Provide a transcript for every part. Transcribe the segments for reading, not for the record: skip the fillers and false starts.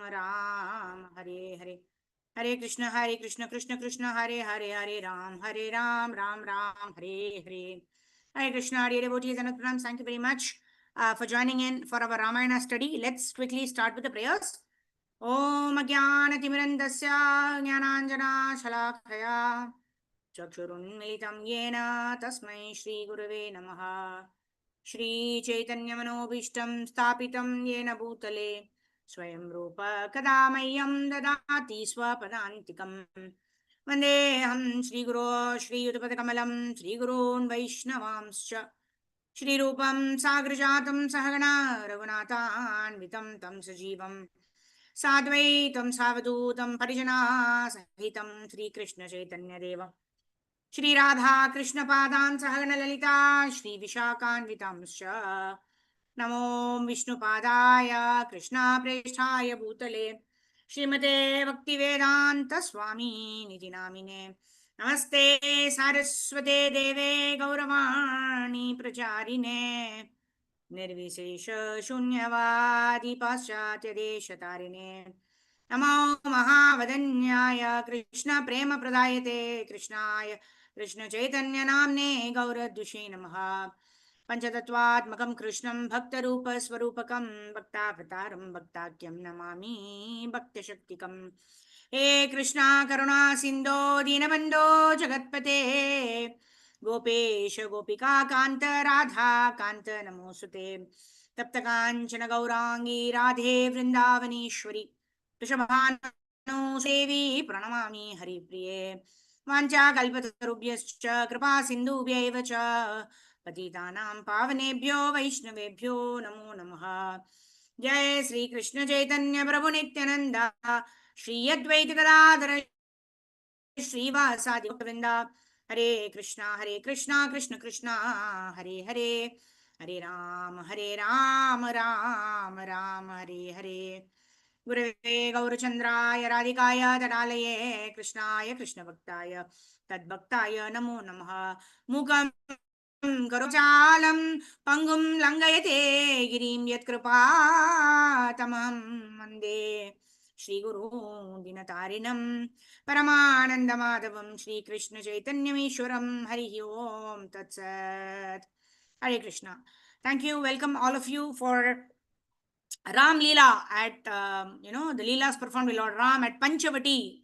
Ram, Hare Hare. Hare Krishna, Krishna Krishna, Hare Hare, Hare Ram, Ram Ram, Hare Hare. Hare Krishna, dear devotees and Pranams, thank you very much for joining in for our Ramayana study. Let's quickly start with the prayers. Om Ajnanatimmirandasya Jnananjana Shalakaya Chakshurunmilitam Yena Tasmai Shri Gurave Namaha. Shri Chaitanya Manobishtam Stapitam Yena Bhutale Swayam Rupa Kadamayyam Dadati Swapadantikam Vandeham Shri Guru Shri Yudapadakamalam Shri Gurun Vaishnavamscha Shri Rupam Sagrajatam Sahagana Raghunathan Tam Sajivam Sadvaitam Savadutam Parijana Sahitam Shri Krishna Chaitanya Deva Shri Radha Krishna Padan Sahagana Lalita Shri Vishakhanvitamscha Namo Vishnu Padaya Krishna Preshthaya Bhutale Srimate Bhaktivedanta Swami Niti Namine Namaste Saraswate Deve Gauravani Pracharine Nirvisesha Shunyavadi Paschatya Deshatarine Namo Mahavadanyaya Krishna Prema Pradayate Krishnaya Krishna Chaitanya Namne Gauradushe Namaha Panchatattvatmakam Krishnam Bhaktarupa Swarupakam Bhaktavataram Bhaktakyam Namami Bhaktashaktikam He Krishna Karuna Sindho Dinabandho Jagatpate Gopesh Gopika Kanta Radha Kanta Namosute Taptakanchana Gaurangi Radhe Vrindavaneshwari Rishabhanu Sevi Pranamami Hari Priye Vancha Kalpatarubhyascha Kripa Sindhubhyaiva cha Patitanam Pavanebhyo Vaishnavebhyo Namo Namaha Jai Sri Krishna Chaitanya Prabhu Nityananda Shri Advaita Gadadhara Srivasadi Govinda Hare Krishna Krishna Krishna Hare Hare Hare Ram Ram Ram Hare Hare Gurave Gaurachandraya Radhikaya Tadalaye Krishnaya Krishna Bhaktaya Tadbhaktaya Namo Namaha Mukam Karochalam Pangum Langayate Girim Yatkripa Tamam Mande Shri Guru Dinatarinam Paramananda Madhavam Shri Krishna Chaitanya Mishwaram Hari Om Tatsat Hare Krishna. Thank you. Welcome all of you for Ramlila at the Leelas performed by Lord Ram at Panchavati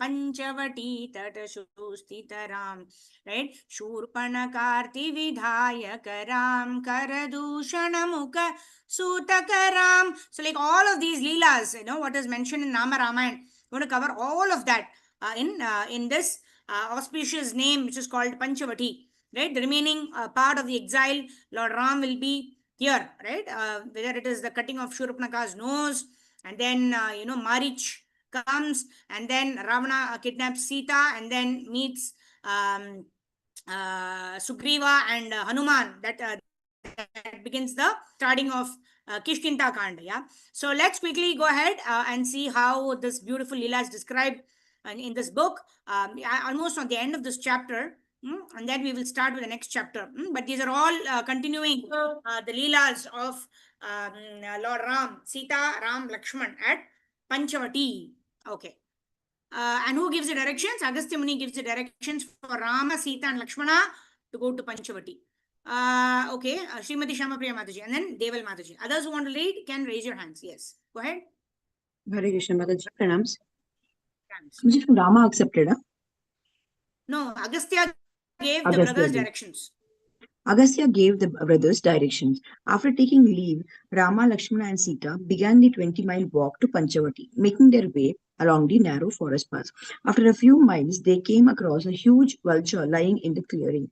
Tatashushthita Ram, right? Shurpana Karti Vidhayaka Ram Karadushana Mukha Sutaka Ram. So like all of these Leelas, what is mentioned in Nama Ramayana, we're going to cover all of that in this auspicious name which is called Panchavati, right? The remaining part of the exile, Lord Ram will be here, right? Whether it is the cutting of Shurpanaka's nose, and then Marich comes, and then Ravana kidnaps Sita, and then meets Sugriva and Hanuman. That begins the starting of Kishkinta Kanda. Yeah. So let's quickly go ahead and see how this beautiful Leela is described in this book. Almost on the end of this chapter. And then we will start with the next chapter. But these are all continuing the Leelas of Lord Ram, Sita, Ram, Lakshman at Panchavati. Okay. And who gives the directions? Agastya Muni gives the directions for Rama, Sita and Lakshmana to go to Panchavati. Okay, Srimati Shama Priya Mataji and then Deval Mataji. Others who want to read can raise your hands. Yes, go ahead. Hare Krishna Mataji, pranams. Rama accepted, huh? No, Agastya gave the brothers directions. Agastya gave the brothers directions. After taking leave, Rama, Lakshmana and Sita began the 20-mile walk to Panchavati, making their way along the narrow forest path. After a few miles, they came across a huge vulture lying in the clearing.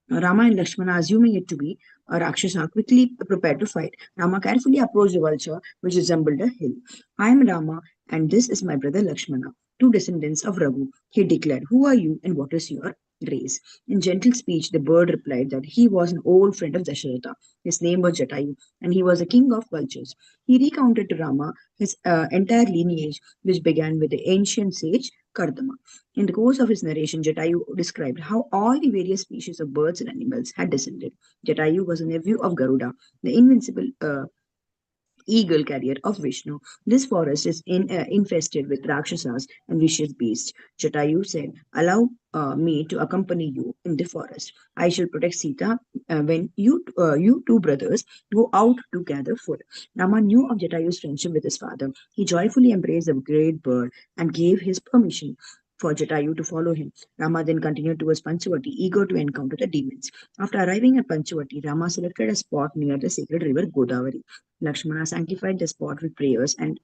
Rama and Lakshmana, assuming it to be a Rakshasa, quickly prepared to fight. Rama carefully approached the vulture, which resembled a hill. I am Rama, and this is my brother Lakshmana, two descendants of Raghu. He declared, who are you and what is your race? In gentle speech, the bird replied that he was an old friend of Dasharatha. His name was Jatayu, and he was a king of vultures. He recounted to Rama his entire lineage, which began with the ancient sage Kardama. In the course of his narration, Jatayu described how all the various species of birds and animals had descended. Jatayu was a nephew of Garuda, the invincible eagle carrier of Vishnu. This forest is infested with rakshasas and vicious beasts. Jatayu said, "Allow me to accompany you in the forest. I shall protect Sita when you two brothers go out to gather food." Rama knew of Jatayu's friendship with his father. He joyfully embraced the great bird and gave his permission for Jatayu to follow him. Rama then continued towards Panchavati, eager to encounter the demons. After arriving at Panchavati, Rama selected a spot near the sacred river Godavari. Lakshmana sanctified the spot with prayers and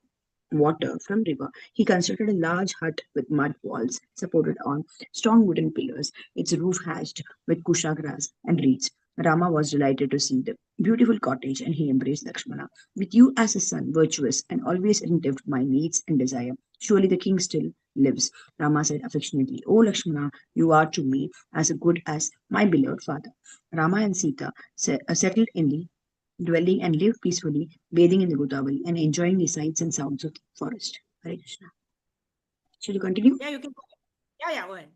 water from river. He constructed a large hut with mud walls supported on strong wooden pillars, its roof hatched with kusha grass and reeds. Rama was delighted to see the beautiful cottage and he embraced Lakshmana. "With you as a son, virtuous and always attentive to my needs and desire, surely the king still lives," Rama said affectionately. "O Lakshmana, you are to me as good as my beloved father." Rama and Sita settled in the dwelling and lived peacefully, bathing in the Godavari and enjoying the sights and sounds of the forest. Hare Krishna. Shall we continue? Yeah, you can. Yeah, yeah, go ahead.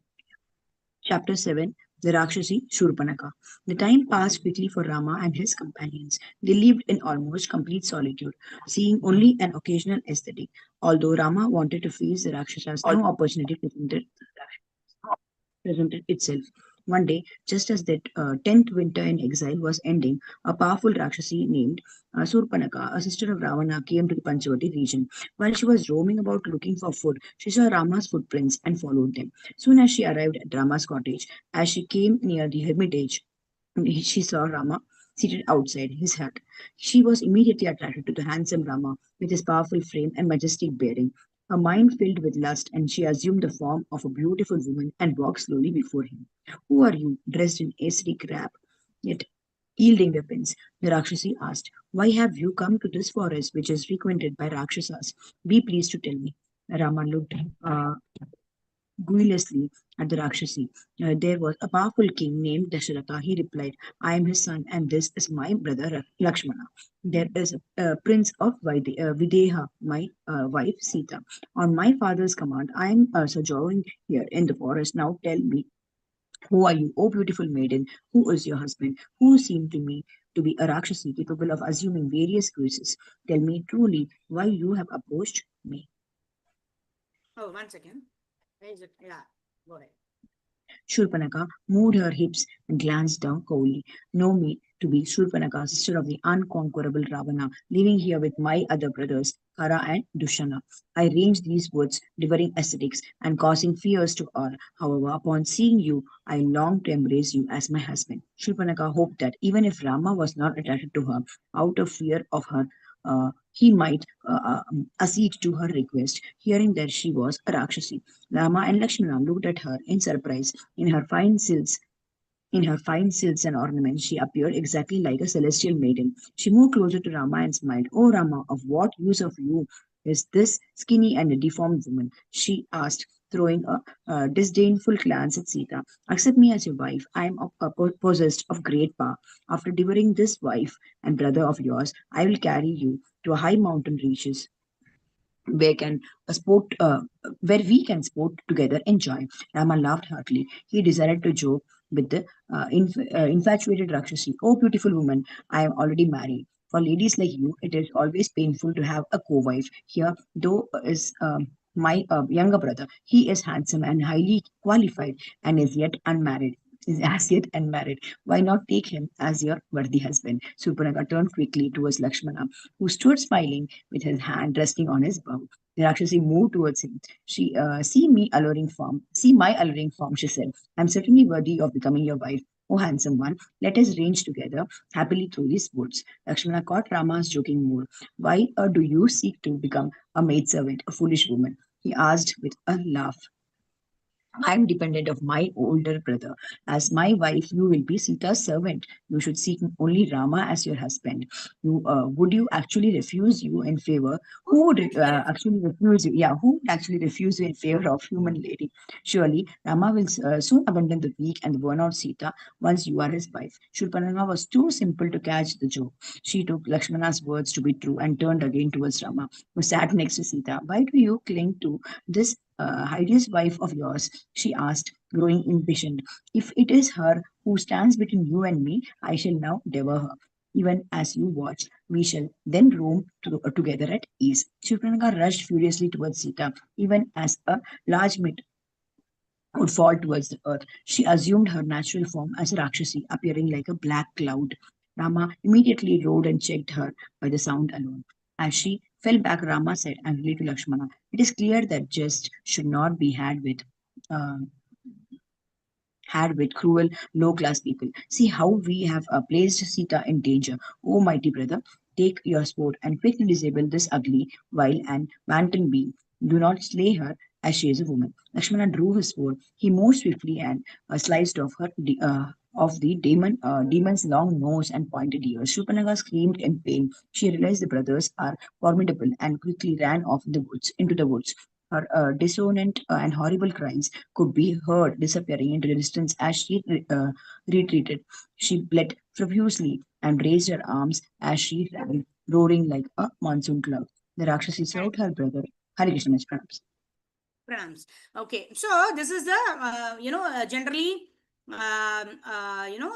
Chapter 7. The Rakshasi Shurpanaka. The time passed quickly for Rama and his companions. They lived in almost complete solitude, seeing only an occasional aesthetic. Although Rama wanted to face the Rakshasas, no opportunity presented itself. One day, just as that 10th winter in exile was ending, a powerful Rakshasi named Surpanaka, a sister of Ravana, came to the Panchavati region. While she was roaming about looking for food, she saw Rama's footprints and followed them. Soon as she arrived at Rama's cottage, as she came near the hermitage, she saw Rama seated outside his hut. She was immediately attracted to the handsome Rama with his powerful frame and majestic bearing. Her mind filled with lust, and she assumed the form of a beautiful woman and walked slowly before him. "Who are you, dressed in ascetic wrap, yet yielding weapons?" the Rakshasi asked. "Why have you come to this forest which is frequented by Rakshasas? Be pleased to tell me." Rama looked guilelessly at the Rakshasi. There was a powerful king named Dasharatha. He replied, "I am his son, and this is my brother Lakshmana. There is a prince of Videha, my wife Sita. On my father's command, I am sojourning here in the forest. Now tell me, who are you, O beautiful maiden? Who is your husband? Who seemed to me to be a Rakshasi capable of assuming various graces? Tell me truly why you have approached me." Oh, 1 second. Where is it? Yeah, go ahead. Shurpanaka moved her hips and glanced down coldly. "Know me to be Shurpanaka, sister of the unconquerable Ravana, living here with my other brothers, Kara and Dushana." I ranged these words, devouring aesthetics and causing fears to all. However, upon seeing you, I longed to embrace you as my husband. Shurpanaka hoped that even if Rama was not attracted to her, out of fear of her, he might accede to her request. Hearing that she was a Rakshasi, Rama and Lakshmana looked at her in surprise. In her fine silks and ornaments, she appeared exactly like a celestial maiden. She moved closer to Rama and smiled. "Oh Rama, of what use of you is this skinny and deformed woman?" she asked, throwing a disdainful glance at Sita. "Accept me as your wife. I am possessed of great power. After devouring this wife and brother of yours, I will carry you to a high mountain reaches where can a sport where we can sport together and joy." Rama laughed heartily. He decided to joke with the infatuated Rakshasi. "Oh, beautiful woman, I am already married. For ladies like you, it is always painful to have a co-wife. Here, though, is my younger brother. He is handsome and highly qualified and is yet unmarried. Is as yet unmarried. Why not take him as your worthy husband?" Surpanaka turned quickly towards Lakshmana, who stood smiling with his hand resting on his bow. The Rakshasi moved towards him. See my alluring form," she said. "I am certainly worthy of becoming your wife. Oh, handsome one, let us range together happily through these woods." Lakshmana caught Rama's joking mood. "Why do you seek to become a maidservant, a foolish woman?" he asked with a laugh. "I am dependent of my older brother. As my wife, you will be Sita's servant. You should seek only Rama as your husband. Would you actually refuse you in favor? Who would Actually, actually refuse you? Yeah, who would actually refuse you in favor of human lady? Surely Rama will soon abandon the weak and burn out Sita once you are his wife." Shurpanaka was too simple to catch the joke. She took Lakshmana's words to be true and turned again towards Rama, who sat next to Sita. "Why do you cling to this hideous wife of yours?" she asked, growing impatient. "If it is her who stands between you and me, I shall now devour her." Even as you watch, we shall then roam together at ease. Shurpanakha rushed furiously towards Sita, even as a large would fall towards the earth. She assumed her natural form as a Rakshasi, appearing like a black cloud. Rama immediately rode and checked her by the sound alone. As she fell back, Rama said angrily to Lakshmana, "It is clear that jest should not be uh, had with cruel, low class people. See how we have placed Sita in danger. Oh, mighty brother, take your sword and quickly disable this ugly, vile, and wanton being. Do not slay her as she is a woman." Lakshmana drew his sword. He moved swiftly and sliced off demon's long nose and pointed ears. Shurpanakha screamed in pain. She realized the brothers are formidable and quickly ran off into the woods. Her dissonant and horrible cries could be heard disappearing into the distance as she retreated. She bled profusely and raised her arms as she ran, roaring like a monsoon cloud. The Rakshasi served her brother. Hare Krishna pranams. Pranams. Okay, so this is the generally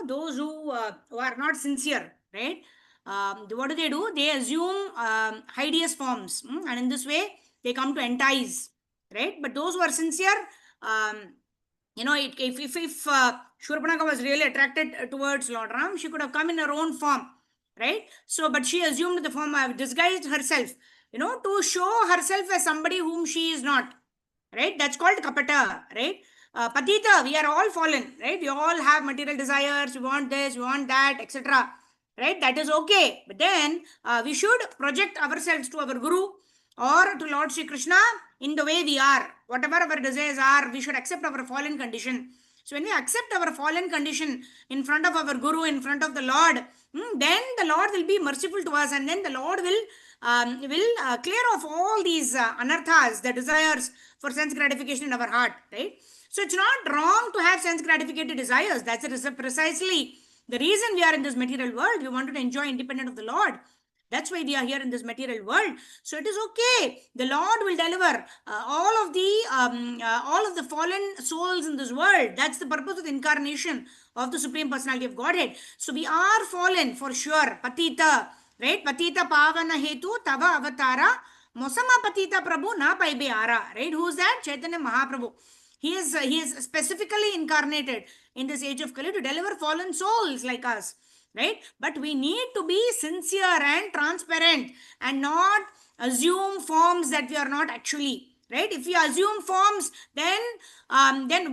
those who are not sincere, right? What do they do? They assume hideous forms, and in this way they come to entice, right? But those who are sincere, um, if Shurpanakha was really attracted towards Lord Ram, she could have come in her own form, right? So, but she assumed the form, disguised herself, to show herself as somebody whom she is not, right? That's called kapata, right? Patita, we are all fallen, right? We all have material desires, we want this, we want that, etc., right? That is okay, but then we should project ourselves to our guru or to Lord Sri Krishna in the way we are. Whatever our desires are, we should accept our fallen condition. So when we accept our fallen condition in front of our guru, in front of the Lord, then the Lord will be merciful to us, and then the Lord will clear off all these anarthas, the desires for sense gratification in our heart, right? So it's not wrong to have sense gratificated desires. That's precisely the reason we are in this material world. We wanted to enjoy independent of the Lord. That's why we are here in this material world. So it is okay. The Lord will deliver all of the fallen souls in this world. That's the purpose of the incarnation of the Supreme Personality of Godhead. So we are fallen for sure. Patita, right? Patita pavana hetu tava avatara mosama patita prabhu na paibe ara. Right? Who is that? Chaitanya Mahaprabhu. He is specifically incarnated in this age of Kali to deliver fallen souls like us, right? But we need to be sincere and transparent and not assume forms that we are not actually, right? If we assume forms, then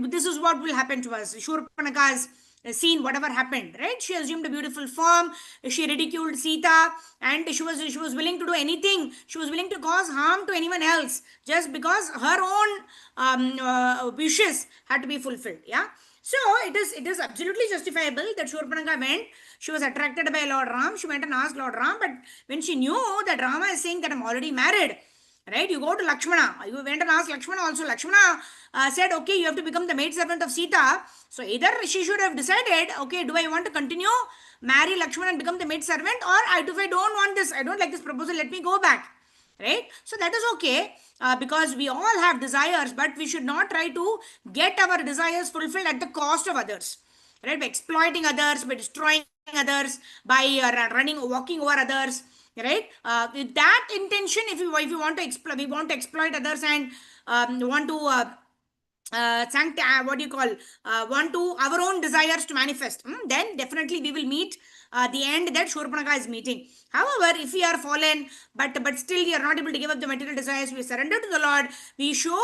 this is what will happen to us. Shurpanakha's seen whatever happened, right? She assumed a beautiful form, she ridiculed Sita, and she was willing to do anything. She was willing to cause harm to anyone else just because her own wishes had to be fulfilled. Yeah. So it is absolutely justifiable that Shurpanakha went. She was attracted by Lord Ram. She went and asked Lord Ram, but when she knew that Rama is saying that I'm already married, right? You go to Lakshmana. You went and asked Lakshmana also. Lakshmana said, okay, you have to become the maid servant of Sita. So either she should have decided, okay, do I want to continue, marry Lakshmana and become the maid servant, or if I don't want this, I don't like this proposal, let me go back. Right? So that is okay, because we all have desires, but we should not try to get our desires fulfilled at the cost of others, right? By exploiting others, by destroying others, by walking over others, right? With that intention, if you want to exploit, we want to exploit others and want to what do you call, want to our own desires to manifest, then definitely we will meet the end that Shurpanakha is meeting. However, if we are fallen, but still we are not able to give up the material desires, we surrender to the Lord, we show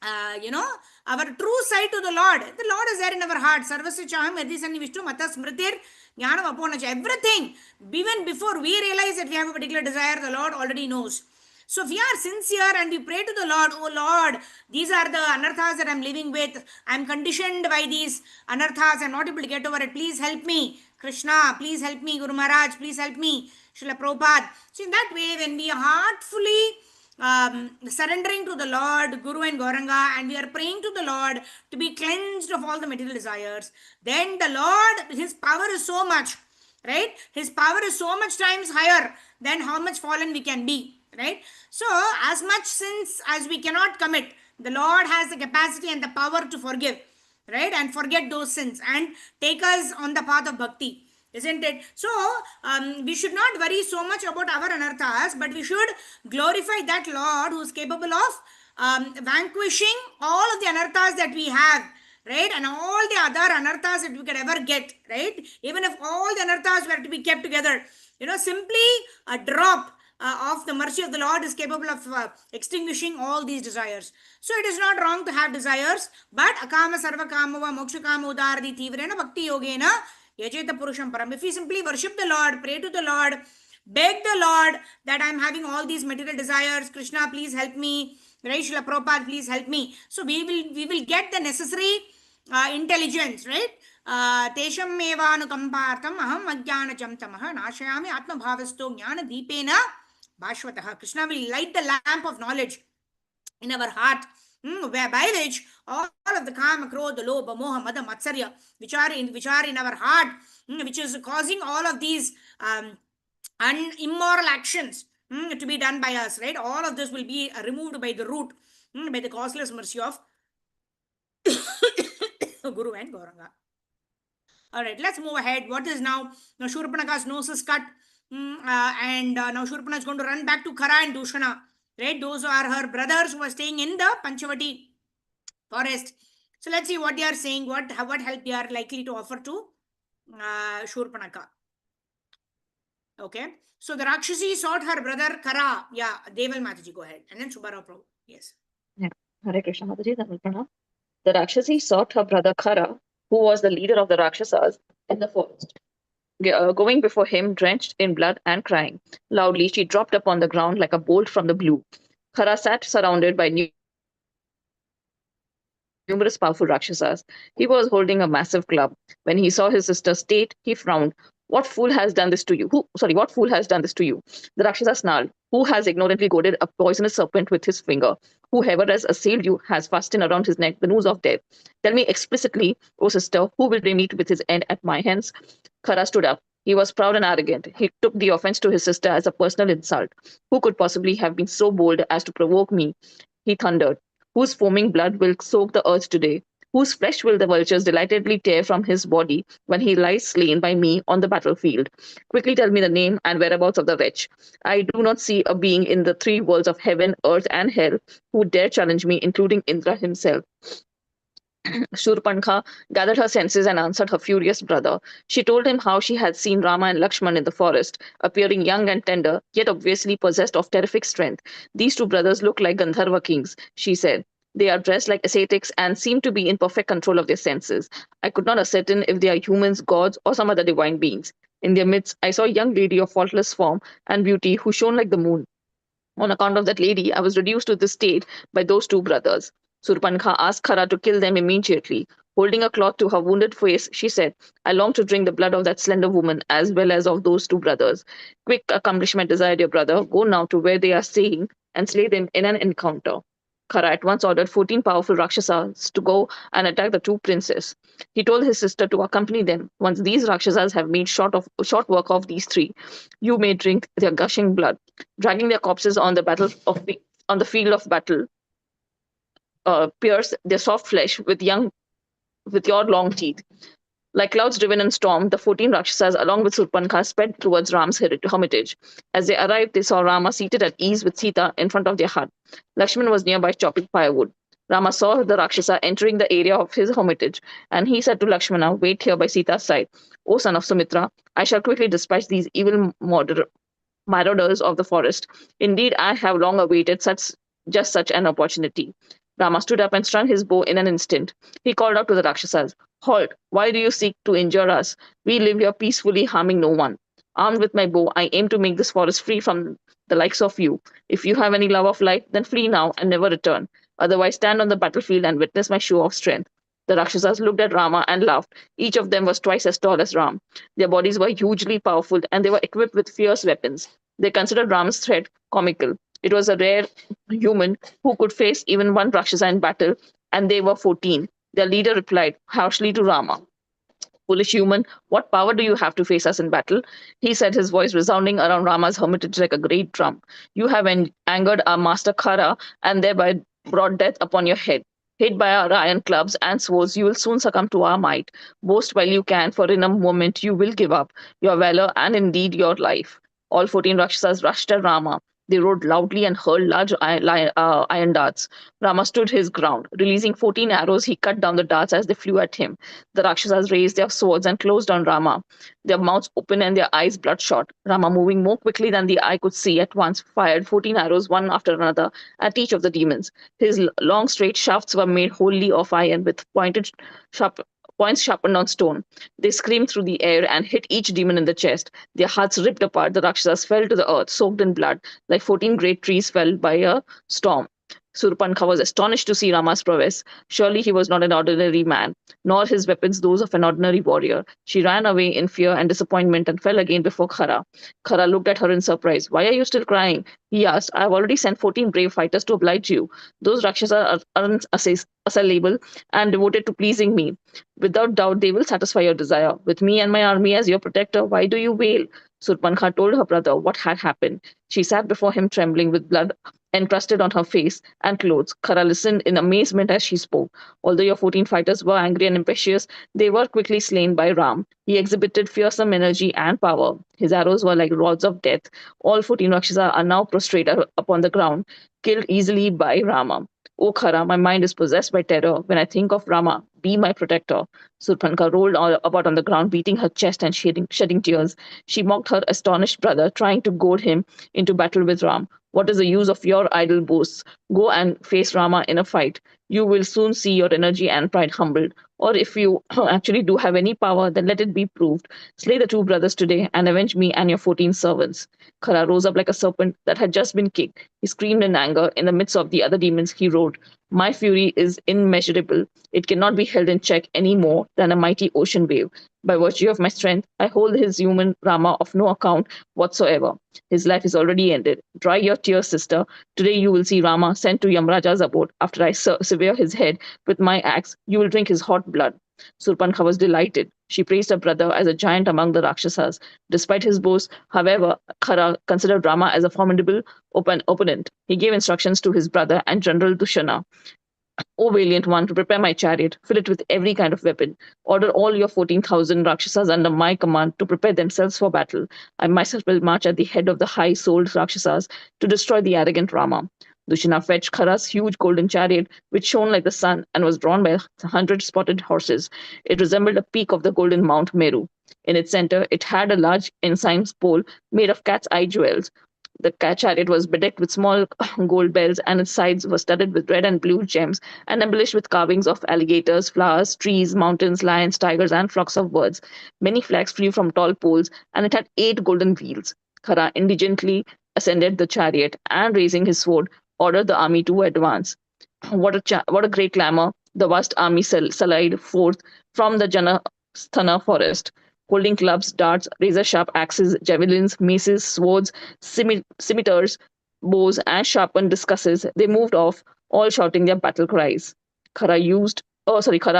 uh, you know our true side to the Lord. The Lord is there in our heart. Sarvasya chaham yadi sanni vishnu mata smritir jnanam aponacha. Everything, even before we realize that we have a particular desire, the Lord already knows. So if we are sincere and we pray to the Lord, oh Lord, these are the anarthas that I'm living with. I'm conditioned by these anarthas. I'm not able to get over it. Please help me. Krishna, please help me. Guru Maharaj, please help me. Srila Prabhupada. So in that way, when we heartfully surrendering to the Lord, Guru and Gauranga, and we are praying to the Lord to be cleansed of all the material desires, then the Lord, His power is so much, right? His power is so much times higher than how much fallen we can be, right? So, as much sins as we cannot commit, the Lord has the capacity and the power to forgive, right, and forget those sins and take us on the path of bhakti, isn't it? So we should not worry so much about our anarthas, but we should glorify that Lord who is capable of vanquishing all of the anarthas that we have, right, and all the other anarthas that we could ever get, right? Even if all the anarthas were to be kept together, simply a drop of the mercy of the Lord is capable of extinguishing all these desires. So it is not wrong to have desires, but akama sarva kamava moksha kama udaradi tivrena bhakti yogena yajeta purusham param. If we simply worship the Lord, pray to the Lord, beg the Lord that I'm having all these material desires, Krishna, please help me, right? Srila Prabhupada, please help me. So we will get the necessary intelligence, right? Tesham mevanukampartam aham ajnanacham tamah nashayami atmabhavasto jnana deepena bhashvatah. Krishna will light the lamp of knowledge in our heart, by which all of the kama, krodha, lobha, moha, mada, matsarya, which are in our heart, which is causing all of these immoral actions to be done by us, right? All of this will be removed by the root, by the causeless mercy of Guru and Gauranga. All right, let's move ahead. What is now Shurpanaka's nose is cut, and now Shurpana is going to run back to Khara and Dushana, right? Those are her brothers who are staying in the Panchavati forest. So let's see what they are saying, what help they are likely to offer to Shurpanaka. Okay, so the Rakshasi sought her brother Kara. Yeah, Deval Mataji, go ahead. And then Subbarao Prabhu. Yes. Yeah. Hare Krishna Mataji, Pranam. The Rakshasi sought her brother Khara, who was the leader of the Rakshasas in the forest. Going before him, drenched in blood and crying. Loudly, she dropped upon the ground like a bolt from the blue. Khara sat surrounded by numerous powerful Rakshasas. He was holding a massive club. When he saw his sister state, he frowned. What fool has done this to you? What fool has done this to you? The Rakshasa snarled. Who has ignorantly goaded a poisonous serpent with his finger? Whoever has assailed you has fastened around his neck the noose of death. Tell me explicitly, O sister, who will bring me to with his end at my hands? Khara stood up. He was proud and arrogant. He took the offense to his sister as a personal insult. Who could possibly have been so bold as to provoke me? He thundered. Whose foaming blood will soak the earth today? Whose flesh will the vultures delightedly tear from his body when he lies slain by me on the battlefield? Quickly tell me the name and whereabouts of the wretch. I do not see a being in the three worlds of heaven, earth, and hell who dare challenge me, including Indra himself. Shurpanka gathered her senses and answered her furious brother. She told him how she had seen Rama and Lakshman in the forest, appearing young and tender, yet obviously possessed of terrific strength. These two brothers look like Gandharva kings, she said. They are dressed like ascetics and seem to be in perfect control of their senses. I could not ascertain if they are humans, gods, or some other divine beings. In their midst, I saw a young lady of faultless form and beauty who shone like the moon. On account of that lady, I was reduced to this state by those two brothers. Surpankha asked Khara to kill them immediately. Holding a cloth to her wounded face, she said, I long to drink the blood of that slender woman as well as of those two brothers. Quick accomplishment desired your brother. Go now to where they are staying and slay them in an encounter. Khara at once ordered 14 powerful Rakshasas to go and attack the two princes. He told his sister to accompany them. Once these Rakshasas have made short work of these three, you may drink their gushing blood. Dragging their corpses on the field of battle, pierce their soft flesh with your long teeth. Like clouds driven in storm, the 14 Rakshasas, along with Surpankha, sped towards Ram's hermitage. As they arrived, they saw Rama seated at ease with Sita in front of their hut. Lakshman was nearby chopping firewood. Rama saw the Rakshasa entering the area of his hermitage, and he said to Lakshmana, Wait here by Sita's side. O son of Sumitra, I shall quickly dispatch these evil marauders of the forest. Indeed, I have long awaited just such an opportunity. Rama stood up and strung his bow in an instant. He called out to the Rakshasas, Halt! Why do you seek to injure us? We live here peacefully, harming no one. Armed with my bow, I aim to make this forest free from the likes of you. If you have any love of life, then flee now and never return. Otherwise, stand on the battlefield and witness my show of strength. The Rakshasas looked at Rama and laughed. Each of them was twice as tall as Ram. Their bodies were hugely powerful and they were equipped with fierce weapons. They considered Ram's threat comical. It was a rare human who could face even one Rakshasa in battle, and they were 14. Their leader replied harshly to Rama, Foolish human, what power do you have to face us in battle? He said, his voice resounding around Rama's hermitage like a great drum. You have angered our master Khara and thereby brought death upon your head. Hit by our iron clubs and swords, you will soon succumb to our might. Boast while you can, for in a moment you will give up your valor and indeed your life. All 14 Rakshasas rushed at Rama. They roared loudly and hurled large iron darts. Rama stood his ground. Releasing 14 arrows, he cut down the darts as they flew at him. The Rakshasas raised their swords and closed on Rama, their mouths open and their eyes bloodshot. Rama, moving more quickly than the eye could see, at once fired 14 arrows, one after another, at each of the demons. His long straight shafts were made wholly of iron, with sharp, points sharpened on stone. They screamed through the air and hit each demon in the chest. Their hearts ripped apart. The Rakshasas fell to the earth, soaked in blood, like 14 great trees felled by a storm. Surpankha was astonished to see Rama's prowess. Surely he was not an ordinary man, nor his weapons those of an ordinary warrior. She ran away in fear and disappointment and fell again before Khara. Khara looked at her in surprise. Why are you still crying? He asked. I have already sent 14 brave fighters to oblige you. Those Rakshasas are unassailable and devoted to pleasing me. Without doubt, they will satisfy your desire. With me and my army as your protector, why do you wail? Surpankha told her brother what had happened. She sat before him trembling with blood encrusted on her face and clothes. Khara listened in amazement as she spoke. Although your 14 fighters were angry and impetuous, they were quickly slain by Ram. He exhibited fearsome energy and power. His arrows were like rods of death. All 14 Rakshasas are now prostrate upon the ground, killed easily by Rama. O Khara, my mind is possessed by terror when I think of Rama. Be my protector. Surpanka rolled about on the ground, beating her chest and shedding tears. She mocked her astonished brother, trying to goad him into battle with Ram. What is the use of your idle boasts? Go and face Rama in a fight. You will soon see your energy and pride humbled. Or if you actually do have any power, then let it be proved. Slay the two brothers today and avenge me and your 14 servants. Khara rose up like a serpent that had just been kicked. He screamed in anger. In the midst of the other demons, he roared, my fury is immeasurable. It cannot be held in check any more than a mighty ocean wave. By virtue of my strength, I hold his human Rama of no account whatsoever. His life is already ended. Dry your tears, sister. Today you will see Rama sent to Yamraja's abode. After I sever his head with my axe, you will drink his hot blood. Surpankha was delighted. She praised her brother as a giant among the Rakshasas. Despite his boast, however, Khara considered Rama as a formidable opponent. He gave instructions to his brother and General Dushana. O valiant one, to prepare my chariot, fill it with every kind of weapon. Order all your 14,000 Rakshasas under my command to prepare themselves for battle. I myself will march at the head of the high-souled Rakshasas to destroy the arrogant Rama. Dushana fetched Khara's huge golden chariot, which shone like the sun and was drawn by 100 spotted horses. It resembled a peak of the golden Mount Meru. In its center, it had a large ensign's pole made of cat's eye jewels. The chariot was bedecked with small gold bells, and its sides were studded with red and blue gems and embellished with carvings of alligators, flowers, trees, mountains, lions, tigers, and flocks of birds. Many flags flew from tall poles, and it had 8 golden wheels. Khara indigently ascended the chariot and, raising his sword, ordered the army to advance. What a great clamor! The vast army sallied forth from the Janasthana forest, holding clubs, darts, razor-sharp axes, javelins, maces, swords, scimitars, bows, and sharpened discuses. They moved off, all shouting their battle cries. Khara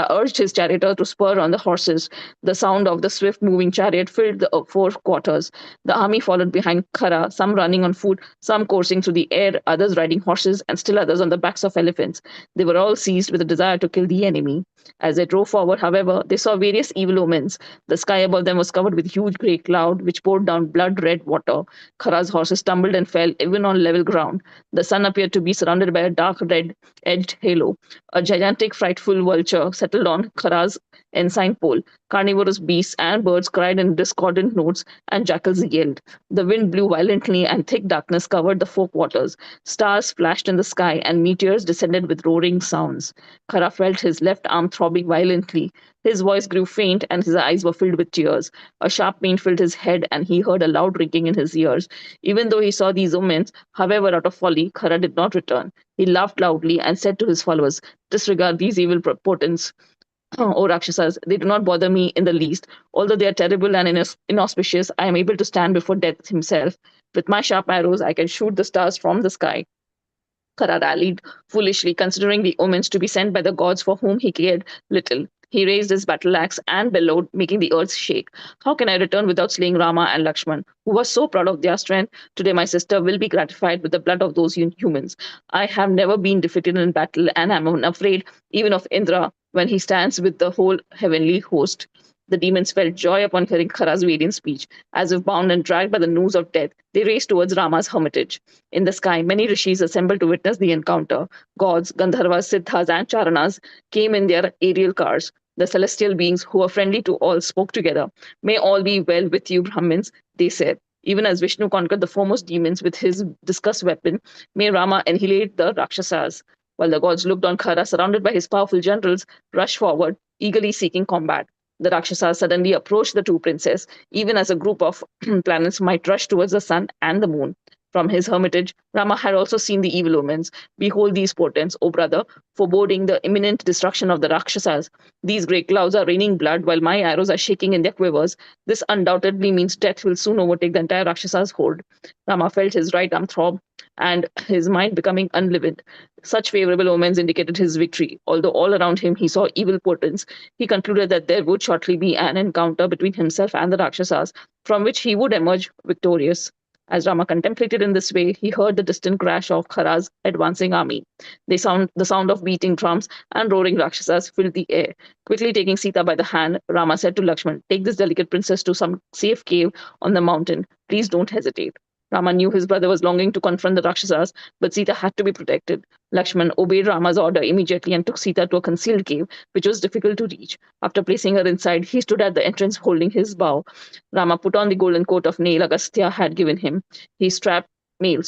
urged his charioteer to spur on the horses. The sound of the swift-moving chariot filled the 4 quarters. The army followed behind Khara, some running on foot, some coursing through the air, others riding horses, and still others on the backs of elephants. They were all seized with a desire to kill the enemy. As they drove forward, however, they saw various evil omens. The sky above them was covered with huge grey cloud, which poured down blood-red water. Khara's horses stumbled and fell, even on level ground. The sun appeared to be surrounded by a dark red-edged halo. A gigantic, frightful vulture settled on Khara's ensign pole. Carnivorous beasts and birds cried in discordant notes, and jackals yelled. The wind blew violently, and thick darkness covered the 4 quarters. Stars flashed in the sky, and meteors descended with roaring sounds. Khara felt his left arm throbbing violently. His voice grew faint, and his eyes were filled with tears. A sharp pain filled his head, and he heard a loud ringing in his ears. Even though he saw these omens, however, out of folly, Khara did not return. He laughed loudly and said to his followers, disregard these evil portents, O Rakshasas. They do not bother me in the least. Although they are terrible and inauspicious, I am able to stand before death himself. With my sharp arrows, I can shoot the stars from the sky. Khara rallied foolishly, considering the omens to be sent by the gods for whom he cared little. He raised his battle axe and bellowed, making the earth shake. How can I return without slaying Rama and Lakshman, who were so proud of their strength? Today my sister will be gratified with the blood of those humans. I have never been defeated in battle, and am afraid even of Indra when he stands with the whole heavenly host. The demons felt joy upon hearing Khara's valiant speech. As if bound and dragged by the noose of death, they raced towards Rama's hermitage. In the sky, many rishis assembled to witness the encounter. Gods, Gandharvas, Siddhas, and Charanas came in their aerial cars. The celestial beings, who were friendly to all, spoke together. May all be well with you, Brahmins, they said. Even as Vishnu conquered the foremost demons with his discussed weapon, may Rama annihilate the Rakshasas. While the gods looked on, Khara, surrounded by his powerful generals, rushed forward, eagerly seeking combat. The Rakshasas suddenly approached the two princes, even as a group of planets might rush towards the sun and the moon. From his hermitage, Rama had also seen the evil omens. Behold these portents, O brother, foreboding the imminent destruction of the Rakshasas. These great clouds are raining blood while my arrows are shaking in their quivers. This undoubtedly means death will soon overtake the entire Rakshasas' horde. Rama felt his right arm throb and his mind becoming unlivened. Such favorable omens indicated his victory. Although all around him he saw evil portents, he concluded that there would shortly be an encounter between himself and the Rakshasas, from which he would emerge victorious. As Rama contemplated in this way, he heard the distant crash of Khara's advancing army. The sound of beating drums and roaring Rakshasas filled the air. Quickly taking Sita by the hand, Rama said to Lakshman, "Take this delicate princess to some safe cave on the mountain. Please don't hesitate." Rama knew his brother was longing to confront the Rakshasas, but Sita had to be protected. Lakshman obeyed Rama's order immediately and took Sita to a concealed cave, which was difficult to reach. After placing her inside, he stood at the entrance holding his bow. Rama put on the golden coat of nail Agastya had given him. He strapped mail.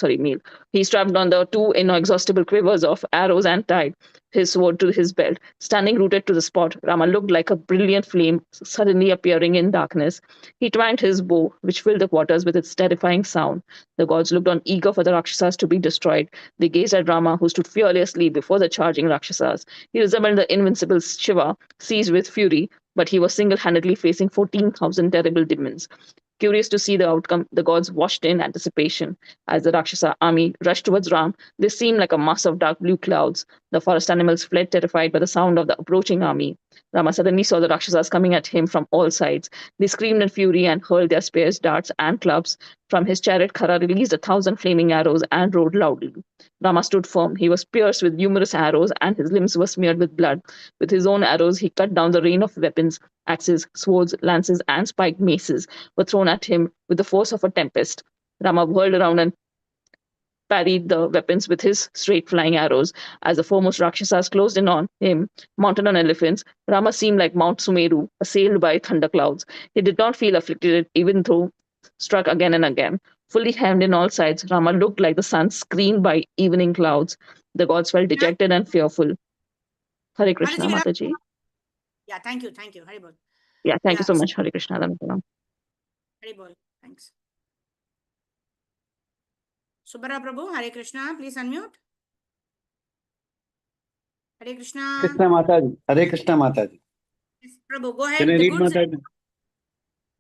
He strapped on the two inexhaustible quivers of arrows and tied his sword to his belt. Standing rooted to the spot, Rama looked like a brilliant flame suddenly appearing in darkness. He twanged his bow, which filled the waters with its terrifying sound. The gods looked on, eager for the Rakshasas to be destroyed. They gazed at Rama, who stood fearlessly before the charging Rakshasas. He resembled the invincible Shiva, seized with fury, but he was single-handedly facing 14,000 terrible demons. Curious to see the outcome, the gods watched in anticipation. As the Rakshasa army rushed towards Ram, they seemed like a mass of dark blue clouds. The forest animals fled terrified by the sound of the approaching army. Rama suddenly saw the Rakshasas coming at him from all sides. They screamed in fury and hurled their spears, darts, and clubs. From his chariot, Khara released 1,000 flaming arrows and roared loudly. Rama stood firm. He was pierced with numerous arrows, and his limbs were smeared with blood. With his own arrows, he cut down the rain of weapons. Axes, swords, lances, and spiked maces were thrown at him with the force of a tempest. Rama whirled around and parried the weapons with his straight flying arrows. As the foremost Rakshasas closed in on him, mounted on elephants, Rama seemed like Mount Sumeru, assailed by thunderclouds. He did not feel afflicted, even though struck again and again. Fully hemmed in all sides, Rama looked like the sun screened by evening clouds. The gods felt dejected and fearful. Hare Krishna, Mataji, Mataji. yeah, thank you. Haribol. Yeah, thank you Yeah, so much, Hare Krishna. Haribol. Thanks. Subara Prabhu, Hare Krishna, please unmute. Hare Krishna. Krishna Mataji. Hare Krishna Mataji. Yes, Prabhu, go ahead. Can I The read gods, Mataji?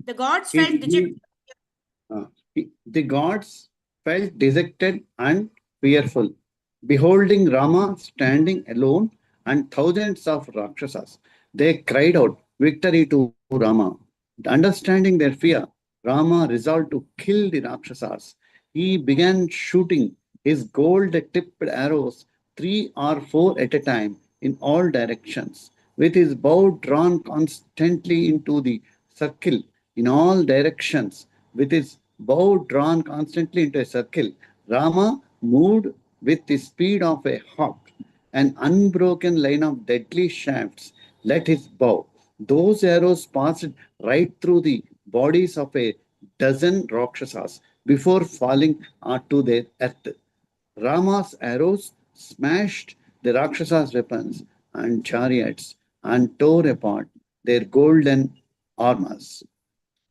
the gods felt dejected. The gods felt dejected and fearful, beholding Rama standing alone and thousands of Rakshasas. They cried out victory to Rama. Understanding their fear, Rama resolved to kill the Rakshasas. He began shooting his gold-tipped arrows 3 or 4 at a time in all directions, with his bow drawn constantly into the circle in all directions. With his bow drawn constantly into a circle, Rama moved with the speed of a hawk. An unbroken line of deadly shafts let his bow. Those arrows passed right through the bodies of a dozen Rakshasas before falling onto their earth. Rama's arrows smashed the Rakshasas' weapons and chariots and tore apart their golden armors.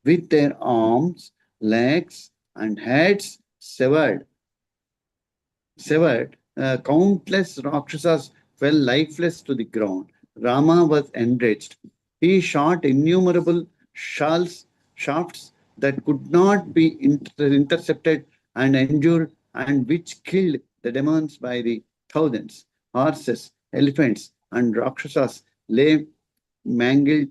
With their arms, legs, and heads severed, countless Rakshasas fell lifeless to the ground. Rama was enraged. He shot innumerable shafts that could not be intercepted and endured, and which killed the demons by the thousands. Horses, elephants, and Rakshasas lay mangled,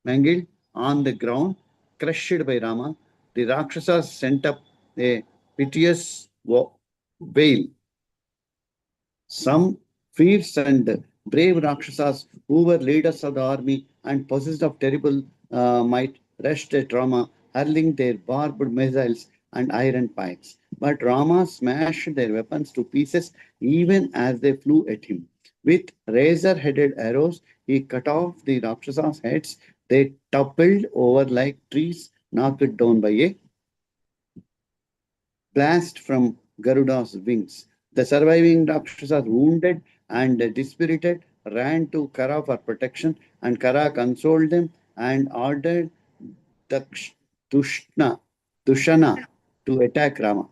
mangled on the ground, crushed by Rama. The Rakshasas sent up a piteous wail. Some fierce and brave Rakshasas who were leaders of the army and possessed of terrible might rushed at Rama, hurling their barbed missiles and iron pikes. But Rama smashed their weapons to pieces even as they flew at him. With razor-headed arrows, he cut off the Rakshasas' heads. They toppled over like trees knocked down by a blast from Garuda's wings. The surviving Rakshasas, wounded and dispirited, ran to Kara for protection, and Kara consoled them and ordered Daksh, Dushna, Dushana to attack Rama.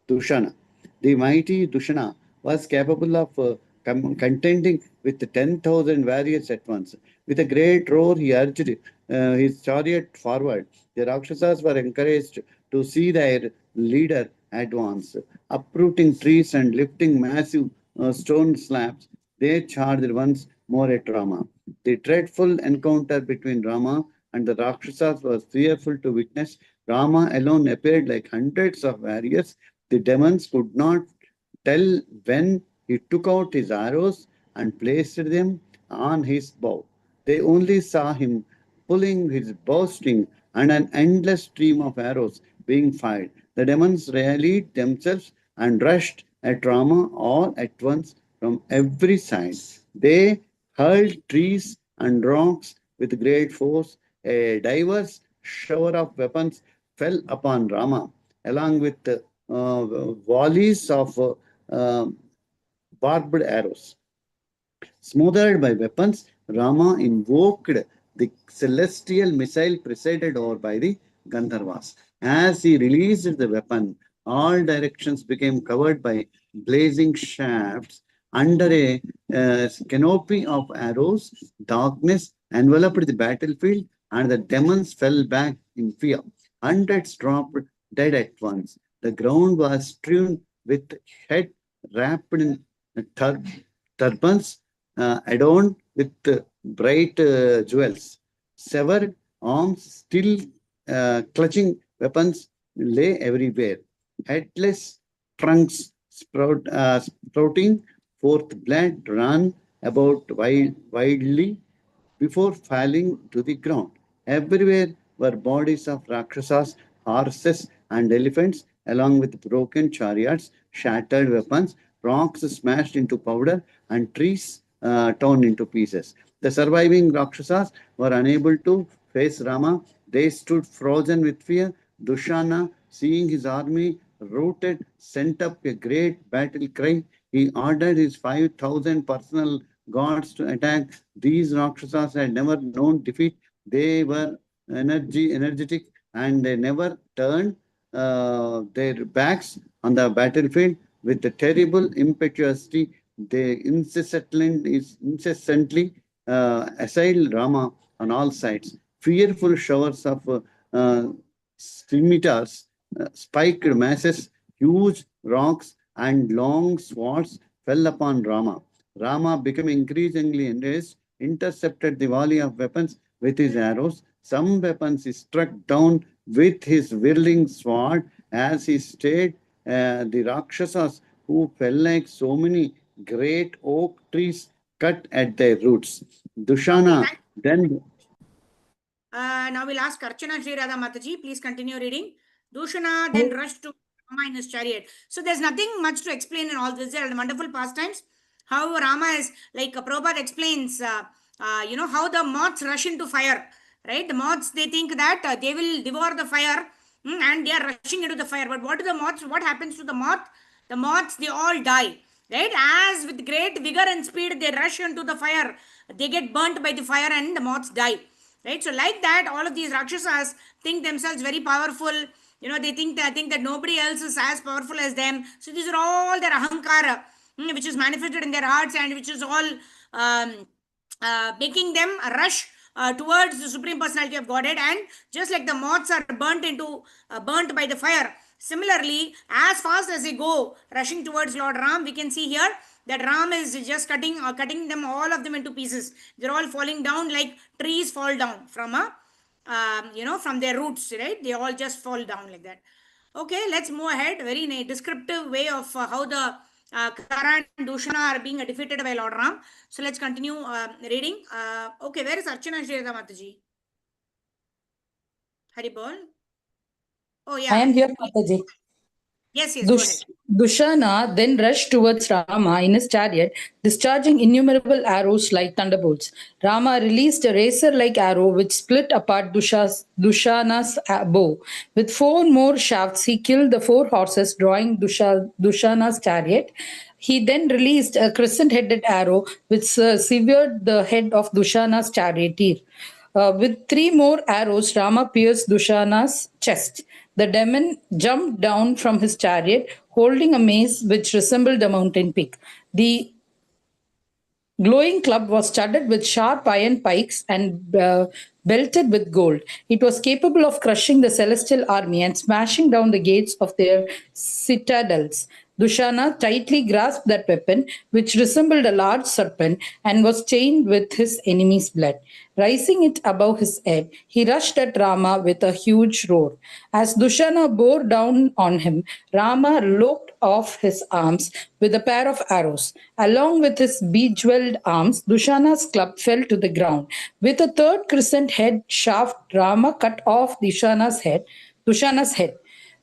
Dushana. The mighty Dushana was capable of contending with 10,000 warriors at once. With a great roar, he urged his chariot forward. The Rakshasas were encouraged to see their leader advance. Uprooting trees and lifting massive stone slabs, they charged once more at Rama. The dreadful encounter between Rama and the Rakshasas was fearful to witness. Rama alone appeared like hundreds of warriors. The demons could not tell when he took out his arrows and placed them on his bow. They only saw him pulling his bowstring and an endless stream of arrows being fired. The demons rallied themselves and rushed at Rama all at once from every side. They hurled trees and rocks with great force. A diverse shower of weapons fell upon Rama, along with volleys of barbed arrows. Smothered by weapons, Rama invoked the celestial missile presided over by the Gandharvas. As he released the weapon, all directions became covered by blazing shafts. Under a canopy of arrows, darkness enveloped the battlefield, and the demons fell back in fear. Hundreds dropped dead at once. The ground was strewn with head wrapped in turbans adorned with bright jewels. Severed arms, still clutching weapons, lay everywhere. Headless trunks sprouting forth blood ran about wildly before falling to the ground. Everywhere were bodies of Rakshasas, horses, and elephants, along with broken chariots, shattered weapons, rocks smashed into powder, and trees torn into pieces. The surviving Rakshasas were unable to face Rama. They stood frozen with fear. Dushana, seeing his army routed, sent up a great battle cry. He ordered his 5,000 personal guards to attack. These Rakshasas had never known defeat. They were energetic, and they never turned their backs on the battlefield with the terrible impetuosity. They incessantly assailed Rama on all sides. Fearful showers of scimitars, spiked masses, huge rocks, and long swords fell upon Rama. Rama, becoming increasingly enraged, intercepted the volley of weapons with his arrows. Some weapons he struck down with his whirling sword as he stayed the Rakshasas, who fell like so many great oak trees cut at their roots. Okay, Dushana then. now we'll ask Archana Sri Radha Mataji. Please continue reading. Dushana then rushed to Rama in his chariot. So there's nothing much to explain in all this. There are wonderful pastimes. How Rama is, like Prabhupada explains, how the moths rush into fire. Right? The moths, they think that they will devour the fire, and they are rushing into the fire. But what do the moths? What happens to the moth? The moths, they all die. Right? As with great vigor and speed, they rush into the fire. They get burnt by the fire and the moths die. Right? So like that, all of these Rakshasas think themselves very powerful. They think that nobody else is as powerful as them. So these are all their ahankara, which is manifested in their hearts, and which is all making them rush towards the Supreme Personality of Godhead. And just like the moths are burnt by the fire, similarly, as fast as they go rushing towards Lord Ram, we can see here that Ram is just cutting them, all of them, into pieces. They're all falling down like trees fall down from a from their roots, right? They all just fall down like that. Okay, let's move ahead. Very descriptive way of how the Kara and Dushana are being defeated by Lord Ram. So let's continue reading. Okay, where is Archana Shrita Mataji? Haribol. Oh I yeah. am here, Mataji. Yes, yes, go ahead. Dushana then rushed towards Rama in his chariot, discharging innumerable arrows like thunderbolts. Rama released a razor like arrow which split apart Dushana's bow. With 4 more shafts, he killed the 4 horses drawing Dushana's chariot. He then released a crescent headed arrow which severed the head of Dushana's charioteer. With 3 more arrows, Rama pierced Dushana's chest. The demon jumped down from his chariot, holding a mace which resembled a mountain peak. The glowing club was studded with sharp iron pikes and belted with gold. It was capable of crushing the celestial army and smashing down the gates of their citadels. Dushana tightly grasped that weapon, which resembled a large serpent and was stained with his enemy's blood. Raising it above his head, he rushed at Rama with a huge roar. As Dushana bore down on him, Rama lopped off his arms with a pair of arrows. Along with his bejeweled arms, Dushana's club fell to the ground. With a third crescent head shaft, Rama cut off Dushana's head.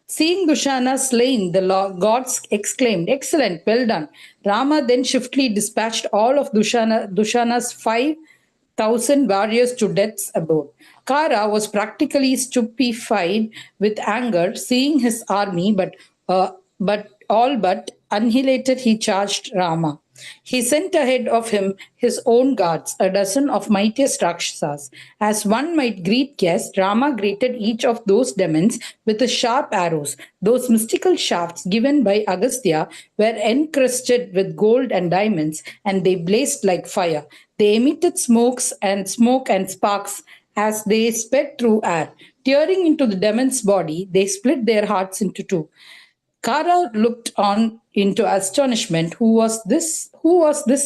Seeing Dushana slain, the gods exclaimed, "Excellent, well done." Rama then swiftly dispatched all of Dushana's 5,000 warriors to death's abode. Kara was practically stupefied with anger, seeing his army, but all but annihilated. He charged Rama. He sent ahead of him his own guards, a dozen of mightiest Rakshasas. As one might greet guests, Rama greeted each of those demons with his sharp arrows. Those mystical shafts given by Agastya were encrusted with gold and diamonds, and they blazed like fire. They emitted smoke and sparks as they sped through air. Tearing into the demon's body, they split their hearts into two. Kara looked on into astonishment. Who was this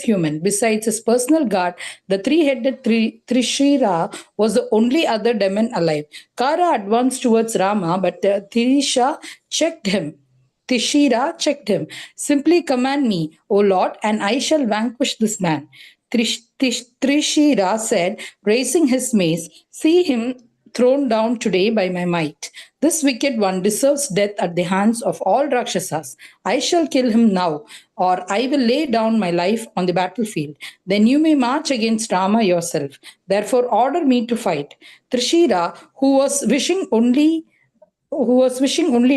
human? Besides his personal guard, the three-headed Trishira was the only other demon alive. Kara advanced towards Rama, but Tishira checked him. Simply command me, O Lord, and I shall vanquish this man. Trishira said, raising his mace, see him thrown down today by my might. This wicked one deserves death at the hands of all Rakshasas. I shall kill him now, or I will lay down my life on the battlefield. Then you may march against Rama yourself. Therefore, order me to fight. Trishira, who was wishing only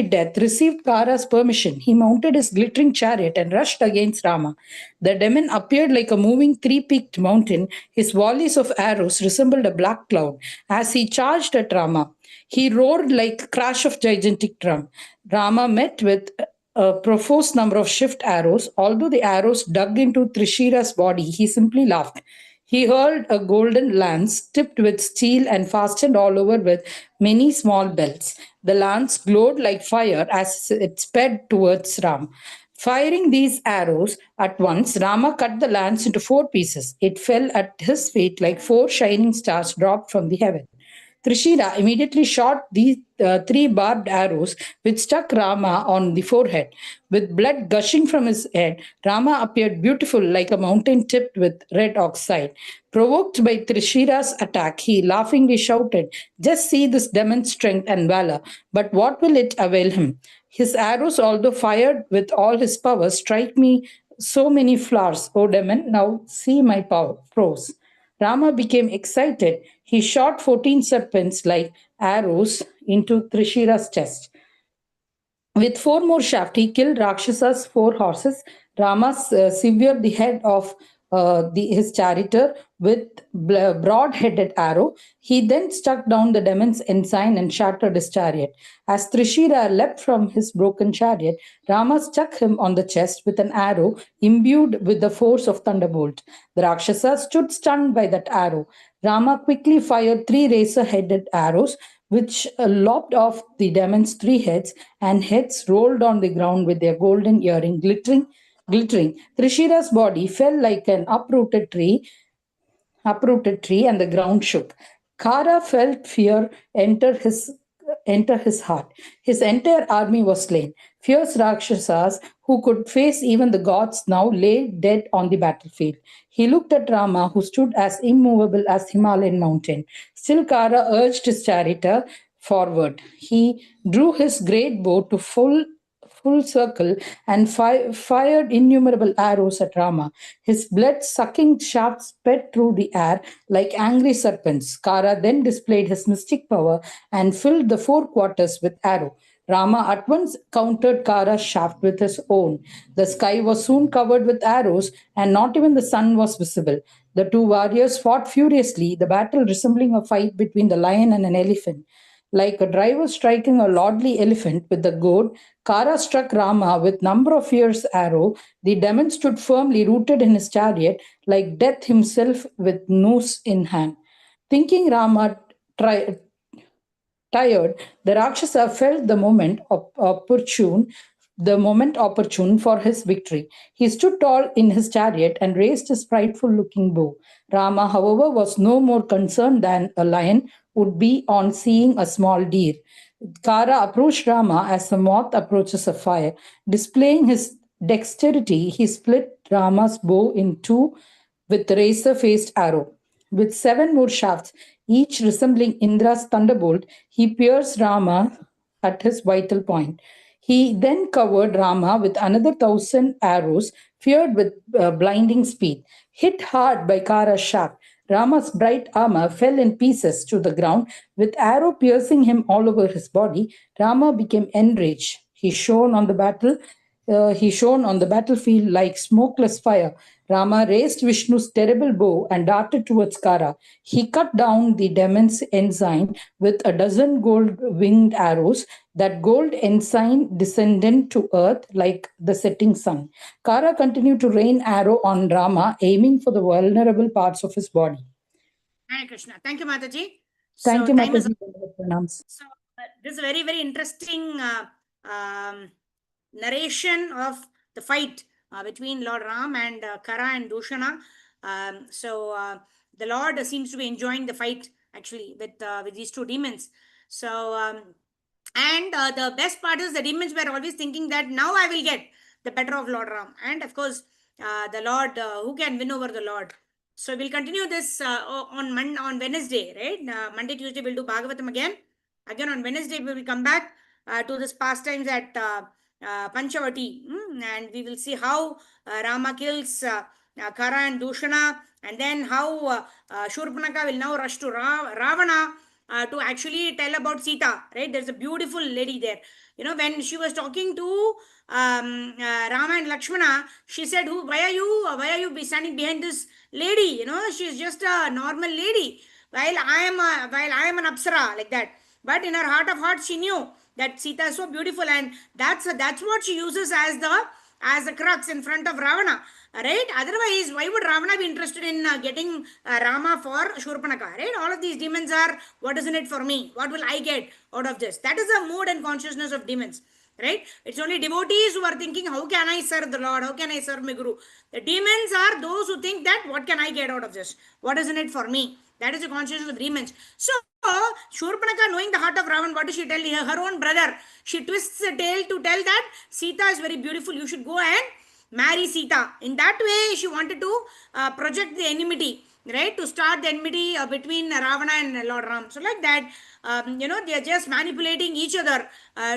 death, received Kara's permission. He mounted his glittering chariot and rushed against Rama. The demon appeared like a moving 3-peaked mountain. His volleys of arrows resembled a black cloud. As he charged at Rama, he roared like a crash of gigantic drum. Rama met with a profuse number of shift arrows. Although the arrows dug into Trishira's body, he simply laughed. He hurled a golden lance tipped with steel and fastened all over with many small bells. The lance glowed like fire as it sped towards Ram. Firing these arrows at once, Rama cut the lance into 4 pieces. It fell at his feet like 4 shining stars dropped from the heaven. Trishira immediately shot these 3 barbed arrows, which struck Rama on the forehead. With blood gushing from his head, Rama appeared beautiful like a mountain tipped with red oxide. Provoked by Trishira's attack, he laughingly shouted, "Just see this demon's strength and valor, but what will it avail him? His arrows, although fired with all his power, strike me so many flowers. O demon, now see my prose." Rama became excited. He shot 14 serpents like arrows into Trishira's chest. With 4 more shafts, he killed Rakshasa's 4 horses. Rama severed the head of his charioteer with broad-headed arrow. He then struck down the demon's ensign and shattered his chariot. As Trishira leapt from his broken chariot, Rama struck him on the chest with an arrow imbued with the force of thunderbolt. The Rakshasa stood stunned by that arrow. Rama quickly fired 3 razor-headed arrows, which lopped off the demon's 3 heads, and heads rolled on the ground with their golden earring glittering glittering. Trishira's body fell like an uprooted tree, and the ground shook. Kara felt fear enter his heart. His entire army was slain. Fierce Rakshasas who could face even the gods now lay dead on the battlefield. He looked at Rama, who stood as immovable as Himalayan mountain. Still Kara urged his charioteer forward. He drew his great bow to full circle and fired innumerable arrows at Rama. His blood sucking shafts sped through the air like angry serpents. Kara then displayed his mystic power and filled the four quarters with arrow. Rama at once countered Kara's shaft with his own. The sky was soon covered with arrows, and not even the sun was visible. The two warriors fought furiously, the battle resembling a fight between the lion and an elephant. Like a driver striking a lordly elephant with the goad, Kara struck Rama with number of fierce arrow. The demon stood firmly rooted in his chariot, like death himself with noose in hand. Thinking Rama tri- tired, the Rakshasa felt the moment opportune for his victory. He stood tall in his chariot and raised his frightful looking bow. Rama, however, was no more concerned than a lion would be on seeing a small deer. Kara approached Rama as a moth approaches a fire. Displaying his dexterity, he split Rama's bow in two with razor faced arrow. With seven more shafts, each resembling Indra's thunderbolt, he pierced Rama at his vital point. He then covered Rama with another 1,000 arrows, feared with blinding speed. Hit hard by Kara's shaft, Rama's bright armor fell in pieces to the ground, with arrow piercing him all over his body. Rama became enraged. He shone on the battlefield like smokeless fire. Rama raised Vishnu's terrible bow and darted towards Kara. He cut down the demon's ensign with a dozen gold winged arrows. That gold ensign descended to earth like the setting sun. Kara continued to rain arrow on Rama, aiming for the vulnerable parts of his body. Hare Krishna. Thank you, Mataji. Thank So you, time is Mataji. up. Pranams. So this is very, very interesting um, narration of the fight between Lord Ram and Kara and Dushana. The Lord seems to be enjoying the fight actually with these two demons. And the best part is the demons were always thinking that now I will get the better of Lord Ram. And of course, the Lord, who can win over the Lord? So we'll continue this on Wednesday, right? Monday, Tuesday, we'll do Bhagavatam again. Again on Wednesday, we will come back to this pastimes at Panchavati, and we will see how Rama kills Kara and Dushana, and then how Shurpanaka will now rush to Ravana to actually tell about Sita, right? There's a beautiful lady there. You know, when she was talking to Rama and Lakshmana, she said, "Who? Why are you be standing behind this lady? You know, she's just a normal lady. While I am an Apsara, like that." But in her heart of hearts, she knew that Sita is so beautiful, and that's what she uses as the crux in front of Ravana. Right? Otherwise, why would Ravana be interested in getting Rama for Shurpanaka? Right? All of these demons are, what is in it for me? What will I get out of this? That is the mood and consciousness of demons. Right? It's only devotees who are thinking, how can I serve the Lord? How can I serve my Guru? The demons are those who think that, what can I get out of this? What is in it for me? That is the consciousness of demons. So, Shurpanaka, knowing the heart of Ravan, what does she tell her own brother? She twists the tail to tell that Sita is very beautiful. You should go and marry Sita. In that way, she wanted to project the enmity, right? To start the enmity between Ravana and Lord Ram. So, like that, they are just manipulating each other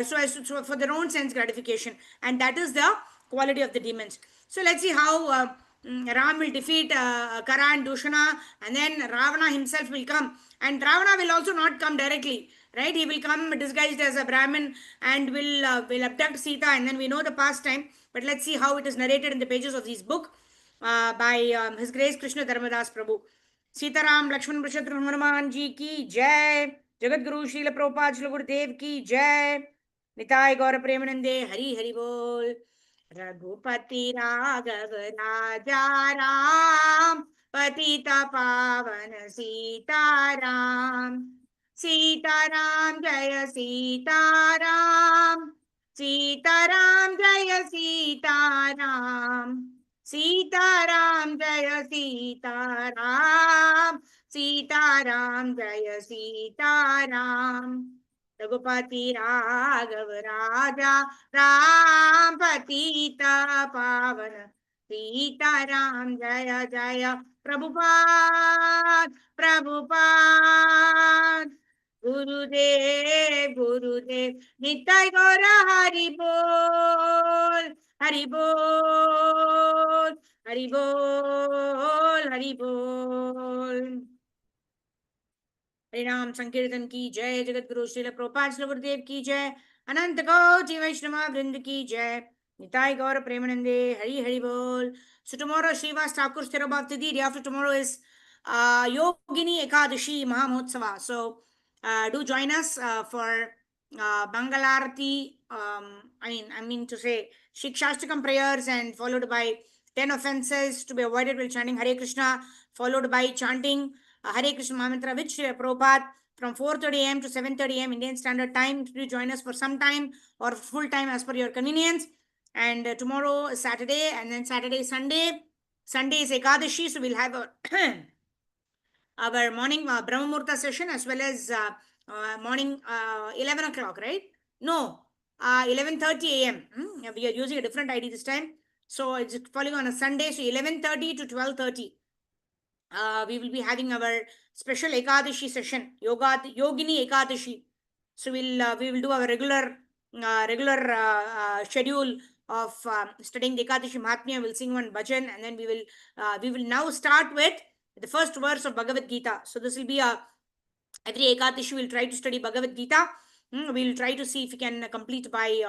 so for their own sense gratification. And that is the quality of the demons. So, let's see how Ram will defeat Kara and Dushana, and then Ravana himself will come. And Ravana will also not come directly, right? He will come disguised as a Brahmin and will abduct Sita, and then we know the past time. But let's see how it is narrated in the pages of this book by His Grace Krishna Dharmadas Prabhu. Sitaram Lakshman Purushottam Hanuman ji ki jai. Jagat Guru Srila Prabhupada Srila Gurudev ki jai. Nitai Gaura Premanande Hari Hari Bol. Raghupati Raghav राजा राम पतित पावन सीताराम सीताराम जय Sitaram Sitaram Jaya Sitaram. Sitaram Jaya Sitaram. Sitaram Jaya Sitaram. Raghupati Raghav Raja Ram Patita Pavana. Sitaram Jaya Jaya Prabhupada Prabhupada. Gurudev Gurudev Nitai Gaura Hari Bol Hari Bol Hari Bol Hari Bol. हरिनाम संकीर्तन की जय। जगत गुरु श्रील प्रभुपाद श्री गुरुदेव की जय। अनंत कोटि वैष्णव वृंद की जय। निताय गौर प्रेमानंदे हरि हरि बोल. So tomorrow Srivas Thakur Sthirabhakti, day after tomorrow is Yogini Ekadashi Mahamotsava. So do join us for Bangalarati. I mean to say Shikshastakam prayers, and followed by 10 offenses to be avoided while chanting Hare Krishna, followed by chanting Hare Krishna Mahamantra, which Prabhupada from 4:30 a.m. to 7:30 a.m. Indian Standard Time. Do join us for some time or full time as per your convenience. And tomorrow is Saturday, and then Saturday is Sunday. Sunday is Ekadashi, so we'll have our morning Brahma Murta session, as well as morning 11 o'clock, right? No, 11:30 a.m. We are using a different ID this time. So it's falling on a Sunday, so 11:30 to 12:30. We will be having our special Ekadashi session, Yogini Ekadashi. So we will do our regular schedule of studying the Ekadashi Mahatmya. We'll sing one bhajan, and then we will now start with the first verse of Bhagavad Gita. So this will be every Ekadashi we'll try to study Bhagavad Gita. We'll try to see if we can complete by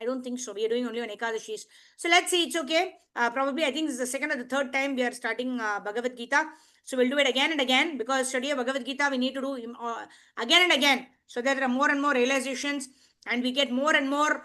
I don't think so. We are doing only on Ekadashis. So let's see. It's okay. Probably I think this is the second or the third time we are starting Bhagavad Gita. So we'll do it again and again, because study of Bhagavad Gita we need to do again and again, so that there are more and more realizations, and we get more and more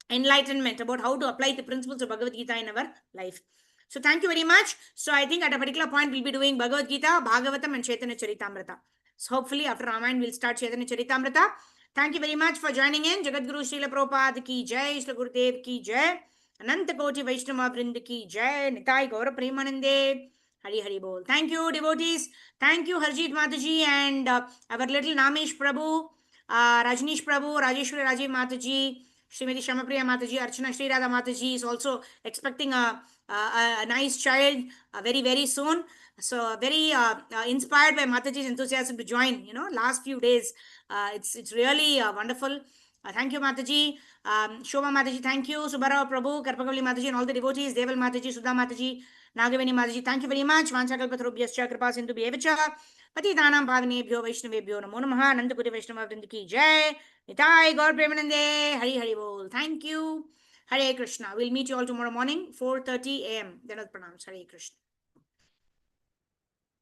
enlightenment about how to apply the principles of Bhagavad Gita in our life. So thank you very much. So I think at a particular point we'll be doing Bhagavad Gita, Bhagavatam, and Chaitanya Charitamrita. So hopefully after Ramayana we'll start Chaitanya Charitamrita. Thank you very much for joining in. Jagat Guru Srila Prabhupada ki jai, Srila Gurudev ki jai, Ananta Koti Vaishnava Vrind ki jai, Nitai Gaura Premanande, Hari Hari Bol. Thank you, devotees. Thank you, Harjeet Mataji, and our little Namesh Prabhu, Rajneesh Prabhu, Rajeshwari Rajiv Mataji, Srimati Shamapriya Mataji, Archana Sri Radha Mataji is also expecting a nice child very, very soon. So very inspired by Mataji's enthusiasm to join, last few days. It's really wonderful. Thank you, Mataji. Shobha Mataji, thank you. Subbarao Prabhu, Karpagavali Mataji, and all the devotees, Deval Mataji, Sudha Mataji, Nagavani Mataji, thank you very much. Vanchakalpatarubhyascha kripa sindhu bhyevacha patitanam pavanebhyo vaishnavebhyo namo namaha. Nandakuri Vaishnava Vrind ki jai. Nitai Gaur Premanande. Hari Hari Bol. Thank you. Hare Krishna. We'll meet you all tomorrow morning, 4:30 a.m. Danad Pranams. Hare Krishna.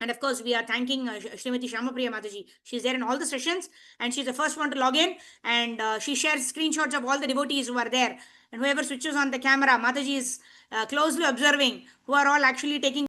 And of course, we are thanking Srimati Shamapriya Mataji. She's there in all the sessions, and she's the first one to log in, and she shares screenshots of all the devotees who are there. And whoever switches on the camera, Mataji is closely observing who are all actually taking